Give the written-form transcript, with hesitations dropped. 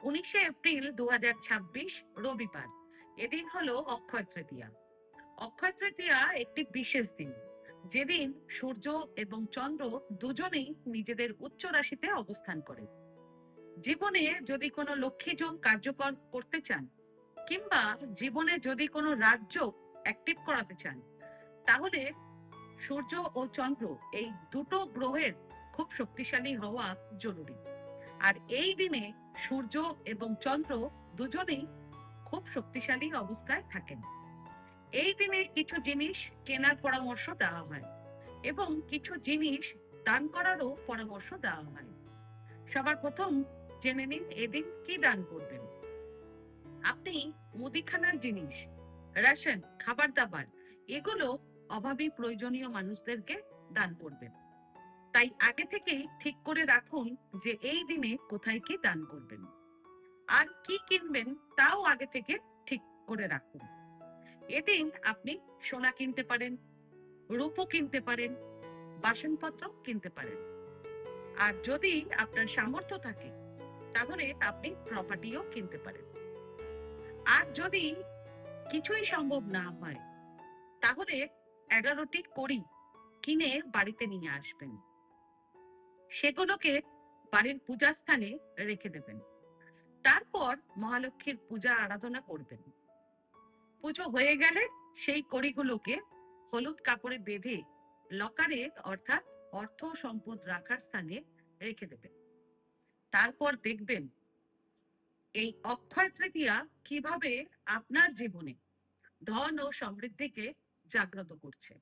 19 April 2026 রবিবার। এদিন হলো অক্ষয় তৃতীয়া। অক্ষয় তৃতীয়া একটি বিশেষ দিন, যেদিন সূর্য এবং চন্দ্র দুজনেই নিজেদের উচ্চ রাশিতে অবস্থান করে। জীবনে যদি কোনো লক্ষ্মীযোগ কার্যকর করতে চান, কিংবা জীবনে যদি কোনো রাজ্য অ্যাক্টিভ করাতে চান, তাহলে সূর্য ও চন্দ্র এই দুটো গ্রহের খুব শক্তিশালী হওয়া জরুরি। আর এই দিনে সূর্য এবং চন্দ্র দুজনেই খুব শক্তিশালী অবস্থায় থাকেন। এই দিনে কিছু জিনিস কেনার পরামর্শ দেওয়া হয় এবং কিছু জিনিস দান করারও পরামর্শ দেওয়া হয়। সবার প্রথম জেনে নিন এদিন কি দান করবেন। আপনি মুদিখানার জিনিস, রেশন, খাবার দাবার, এগুলো অভাবী প্রয়োজনীয় মানুষদেরকে দান করবেন। তাই আগে থেকেই ঠিক করে রাখুন যে এই দিনে কোথায় কি দান করবেন। আর কি কিনবেন তাও আগে থেকে ঠিক করে রাখুন। এদিন আপনি সোনা কিনতে পারেন, রূপো কিনতে পারেন, বাসনপত্র কিনতে পারেন। আর যদি আপনার সামর্থ্য থাকে, তাহলে আপনি প্রপার্টিও কিনতে পারেন। আর যদি কিছুই সম্ভব না হয়, তাহলে 11টি কড়ি কিনে বাড়িতে নিয়ে আসবেন। সেগুলোকে বাড়ির পূজাস্থানে রেখে দেবেন। তারপর মহালক্ষ্মীর পূজা আরাধনা করবেন। পুজো হয়ে গেলে সেই কড়িগুলোকে হলুদ কাপড়ে বেঁধে লকারে, অর্থাৎ অর্থ সম্পদ রাখার স্থানে রেখে দেবেন। তারপর দেখবেন এই অক্ষয় তৃতীয়া কিভাবে আপনার জীবনে ধন ও সমৃদ্ধিকে জাগ্রত করছে।